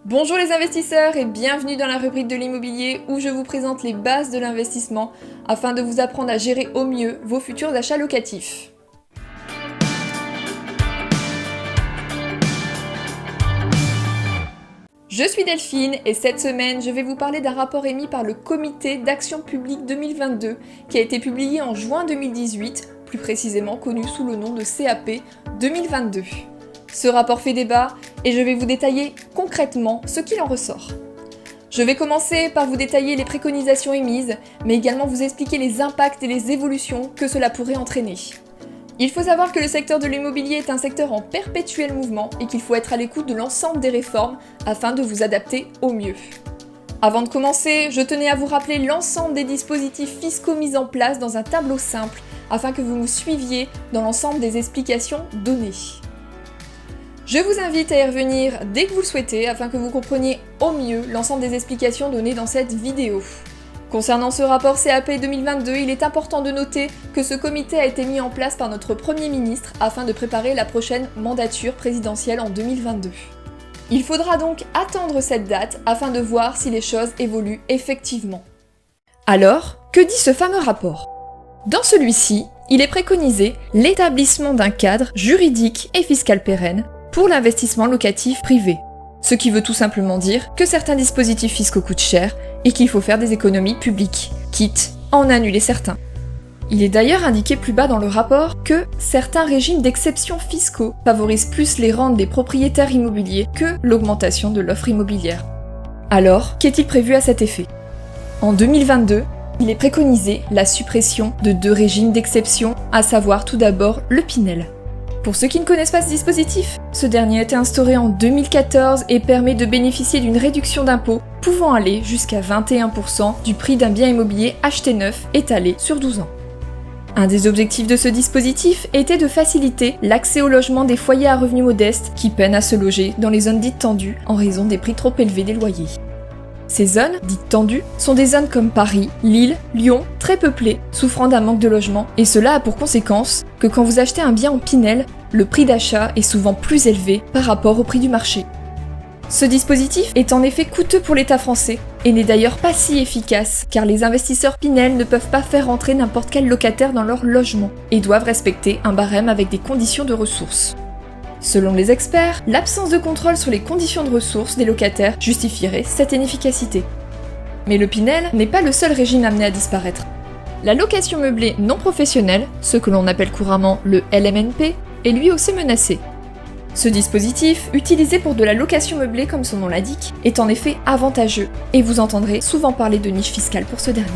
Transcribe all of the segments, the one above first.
Bonjour les investisseurs et bienvenue dans la rubrique de l'immobilier où je vous présente les bases de l'investissement afin de vous apprendre à gérer au mieux vos futurs achats locatifs. Je suis Delphine et cette semaine je vais vous parler d'un rapport émis par le Comité d'Action Publique 2022 qui a été publié en juin 2018, plus précisément connu sous le nom de CAP 2022. Ce rapport fait débat et je vais vous détailler concrètement ce qu'il en ressort. Je vais commencer par vous détailler les préconisations émises, mais également vous expliquer les impacts et les évolutions que cela pourrait entraîner. Il faut savoir que le secteur de l'immobilier est un secteur en perpétuel mouvement et qu'il faut être à l'écoute de l'ensemble des réformes afin de vous adapter au mieux. Avant de commencer, je tenais à vous rappeler l'ensemble des dispositifs fiscaux mis en place dans un tableau simple afin que vous me suiviez dans l'ensemble des explications données. Je vous invite à y revenir dès que vous le souhaitez afin que vous compreniez au mieux l'ensemble des explications données dans cette vidéo. Concernant ce rapport CAP 2022, il est important de noter que ce comité a été mis en place par notre Premier ministre afin de préparer la prochaine mandature présidentielle en 2022. Il faudra donc attendre cette date afin de voir si les choses évoluent effectivement. Alors, que dit ce fameux rapport ? Dans celui-ci, il est préconisé l'établissement d'un cadre juridique et fiscal pérenne pour l'investissement locatif privé. Ce qui veut tout simplement dire que certains dispositifs fiscaux coûtent cher et qu'il faut faire des économies publiques, quitte à en annuler certains. Il est d'ailleurs indiqué plus bas dans le rapport que certains régimes d'exception fiscaux favorisent plus les rentes des propriétaires immobiliers que l'augmentation de l'offre immobilière. Alors, qu'est-il prévu à cet effet ? En 2022, il est préconisé la suppression de 2 régimes d'exception, à savoir tout d'abord le Pinel. Pour ceux qui ne connaissent pas ce dispositif, ce dernier a été instauré en 2014 et permet de bénéficier d'une réduction d'impôt pouvant aller jusqu'à 21% du prix d'un bien immobilier acheté neuf étalé sur 12 ans. Un des objectifs de ce dispositif était de faciliter l'accès au logement des foyers à revenus modestes qui peinent à se loger dans les zones dites tendues en raison des prix trop élevés des loyers. Ces zones, dites tendues, sont des zones comme Paris, Lille, Lyon, très peuplées, souffrant d'un manque de logement, et cela a pour conséquence que quand vous achetez un bien en Pinel, le prix d'achat est souvent plus élevé par rapport au prix du marché. Ce dispositif est en effet coûteux pour l'État français, et n'est d'ailleurs pas si efficace, car les investisseurs Pinel ne peuvent pas faire entrer n'importe quel locataire dans leur logement, et doivent respecter un barème avec des conditions de ressources. Selon les experts, l'absence de contrôle sur les conditions de ressources des locataires justifierait cette inefficacité. Mais le Pinel n'est pas le seul régime amené à disparaître. La location meublée non professionnelle, ce que l'on appelle couramment le LMNP, est lui aussi menacé. Ce dispositif, utilisé pour de la location meublée comme son nom l'indique, est en effet avantageux, et vous entendrez souvent parler de niche fiscale pour ce dernier.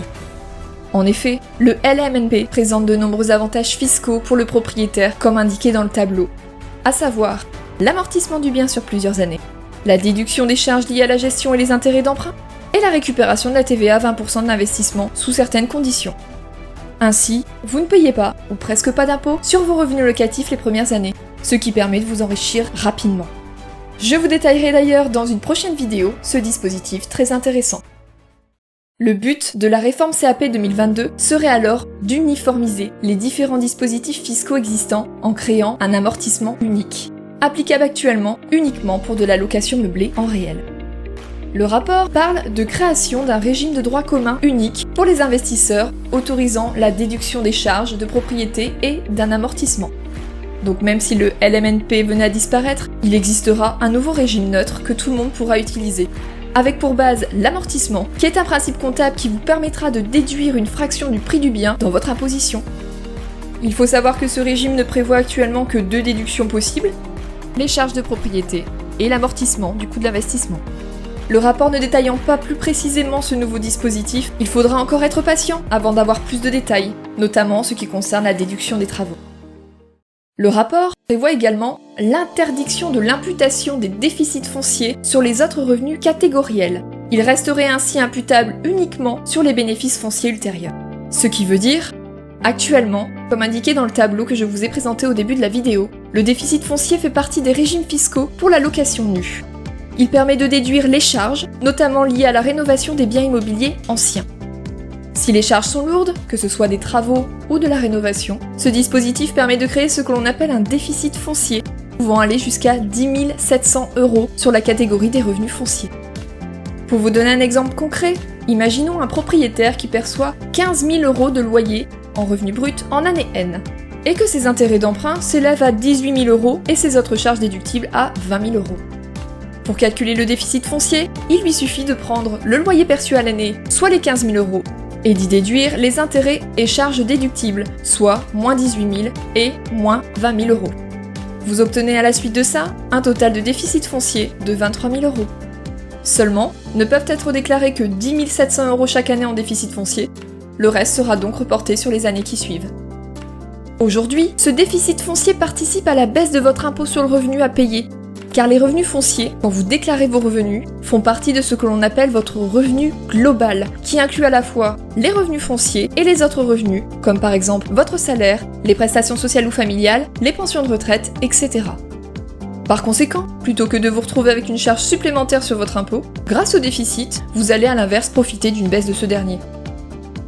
En effet, le LMNP présente de nombreux avantages fiscaux pour le propriétaire comme indiqué dans le tableau, à savoir l'amortissement du bien sur plusieurs années, la déduction des charges liées à la gestion et les intérêts d'emprunt, et la récupération de la TVA à 20% de l'investissement sous certaines conditions. Ainsi, vous ne payez pas, ou presque pas d'impôt, sur vos revenus locatifs les premières années, ce qui permet de vous enrichir rapidement. Je vous détaillerai d'ailleurs dans une prochaine vidéo ce dispositif très intéressant. Le but de la réforme CAP 2022 serait alors d'uniformiser les différents dispositifs fiscaux existants en créant un amortissement unique, applicable actuellement uniquement pour de la location meublée en réel. Le rapport parle de création d'un régime de droit commun unique pour les investisseurs, autorisant la déduction des charges de propriété et d'un amortissement. Donc même si le LMNP venait à disparaître, il existera un nouveau régime neutre que tout le monde pourra utiliser, avec pour base l'amortissement, qui est un principe comptable qui vous permettra de déduire une fraction du prix du bien dans votre imposition. Il faut savoir que ce régime ne prévoit actuellement que 2 déductions possibles, les charges de propriété et l'amortissement du coût de l'investissement. Le rapport ne détaillant pas plus précisément ce nouveau dispositif, il faudra encore être patient avant d'avoir plus de détails, notamment ce qui concerne la déduction des travaux. Le rapport prévoit également l'interdiction de l'imputation des déficits fonciers sur les autres revenus catégoriels. Il resterait ainsi imputable uniquement sur les bénéfices fonciers ultérieurs. Ce qui veut dire, actuellement, comme indiqué dans le tableau que je vous ai présenté au début de la vidéo, le déficit foncier fait partie des régimes fiscaux pour la location nue. Il permet de déduire les charges, notamment liées à la rénovation des biens immobiliers anciens. Si les charges sont lourdes, que ce soit des travaux ou de la rénovation, ce dispositif permet de créer ce que l'on appelle un déficit foncier, pouvant aller jusqu'à 10 700 € sur la catégorie des revenus fonciers. Pour vous donner un exemple concret, imaginons un propriétaire qui perçoit 15 000 € de loyer en revenu brut en année N, et que ses intérêts d'emprunt s'élèvent à 18 000 € et ses autres charges déductibles à 20 000 €. Pour calculer le déficit foncier, il lui suffit de prendre le loyer perçu à l'année, soit les 15 000 € et d'y déduire les intérêts et charges déductibles, soit moins 18 000 et moins 20 000 €. Vous obtenez à la suite de ça un total de déficit foncier de 23 000 €. Seulement, ne peuvent être déclarés que 10 700 € chaque année en déficit foncier, le reste sera donc reporté sur les années qui suivent. Aujourd'hui, ce déficit foncier participe à la baisse de votre impôt sur le revenu à payer, car les revenus fonciers, quand vous déclarez vos revenus, font partie de ce que l'on appelle votre revenu global, qui inclut à la fois les revenus fonciers et les autres revenus, comme par exemple votre salaire, les prestations sociales ou familiales, les pensions de retraite, etc. Par conséquent, plutôt que de vous retrouver avec une charge supplémentaire sur votre impôt, grâce au déficit, vous allez à l'inverse profiter d'une baisse de ce dernier.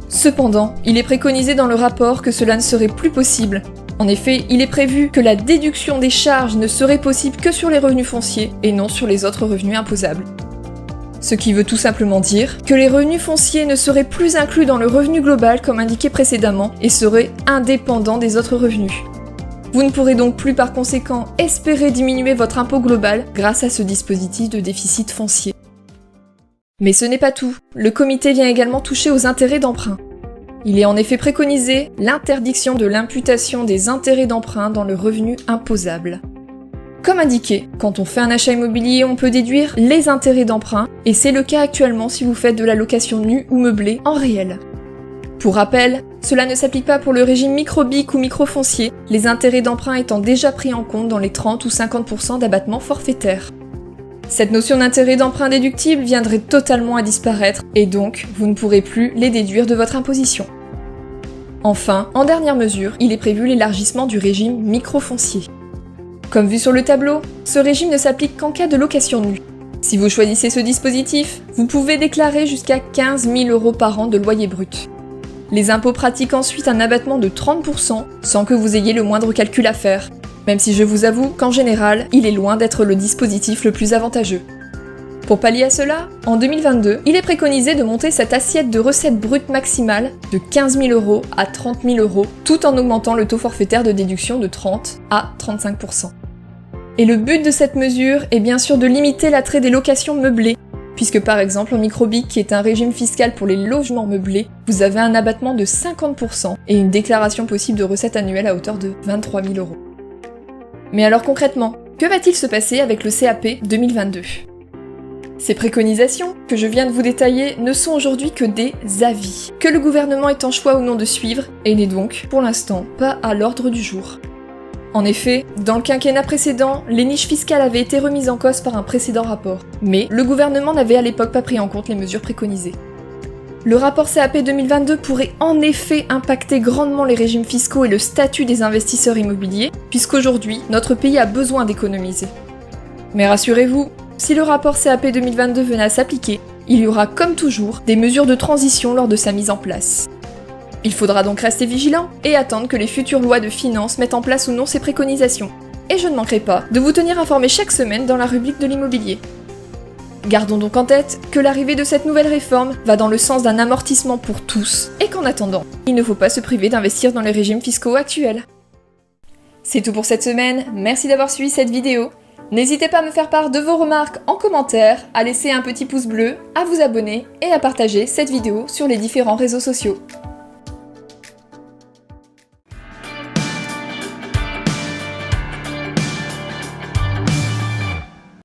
Cependant, il est préconisé dans le rapport que cela ne serait plus possible. En effet, il est prévu que la déduction des charges ne serait possible que sur les revenus fonciers et non sur les autres revenus imposables. Ce qui veut tout simplement dire que les revenus fonciers ne seraient plus inclus dans le revenu global comme indiqué précédemment et seraient indépendants des autres revenus. Vous ne pourrez donc plus par conséquent espérer diminuer votre impôt global grâce à ce dispositif de déficit foncier. Mais ce n'est pas tout, le comité vient également toucher aux intérêts d'emprunt. Il est en effet préconisé l'interdiction de l'imputation des intérêts d'emprunt dans le revenu imposable. Comme indiqué, quand on fait un achat immobilier, on peut déduire les intérêts d'emprunt, et c'est le cas actuellement si vous faites de la location nue ou meublée en réel. Pour rappel, cela ne s'applique pas pour le régime micro-BIC ou micro-foncier, les intérêts d'emprunt étant déjà pris en compte dans les 30 ou 50% d'abattement forfaitaire. Cette notion d'intérêt d'emprunt déductible viendrait totalement à disparaître, et donc vous ne pourrez plus les déduire de votre imposition. Enfin, en dernière mesure, il est prévu l'élargissement du régime micro-foncier. Comme vu sur le tableau, ce régime ne s'applique qu'en cas de location nue. Si vous choisissez ce dispositif, vous pouvez déclarer jusqu'à 15 000 € par an de loyer brut. Les impôts pratiquent ensuite un abattement de 30% sans que vous ayez le moindre calcul à faire, même si je vous avoue qu'en général, il est loin d'être le dispositif le plus avantageux. Pour pallier à cela, en 2022, il est préconisé de monter cette assiette de recettes brutes maximale de 15 000 € à 30 000 €, tout en augmentant le taux forfaitaire de déduction de 30 à 35%. Et le but de cette mesure est bien sûr de limiter l'attrait des locations meublées, puisque par exemple en micro-BIC, qui est un régime fiscal pour les logements meublés, vous avez un abattement de 50% et une déclaration possible de recettes annuelles à hauteur de 23 000 €. Mais alors concrètement, que va-t-il se passer avec le CAP 2022 ? Ces préconisations, que je viens de vous détailler, ne sont aujourd'hui que des avis, que le gouvernement est en choix ou non de suivre, et n'est donc, pour l'instant, pas à l'ordre du jour. En effet, dans le quinquennat précédent, les niches fiscales avaient été remises en cause par un précédent rapport, mais le gouvernement n'avait à l'époque pas pris en compte les mesures préconisées. Le rapport CAP 2022 pourrait en effet impacter grandement les régimes fiscaux et le statut des investisseurs immobiliers, puisqu'aujourd'hui, notre pays a besoin d'économiser. Mais rassurez-vous, si le rapport CAP 2022 venait à s'appliquer, il y aura comme toujours des mesures de transition lors de sa mise en place. Il faudra donc rester vigilant et attendre que les futures lois de finances mettent en place ou non ces préconisations. Et je ne manquerai pas de vous tenir informé chaque semaine dans la rubrique de l'immobilier. Gardons donc en tête que l'arrivée de cette nouvelle réforme va dans le sens d'un amortissement pour tous, et qu'en attendant, il ne faut pas se priver d'investir dans les régimes fiscaux actuels. C'est tout pour cette semaine, merci d'avoir suivi cette vidéo. N'hésitez pas à me faire part de vos remarques en commentaire, à laisser un petit pouce bleu, à vous abonner et à partager cette vidéo sur les différents réseaux sociaux.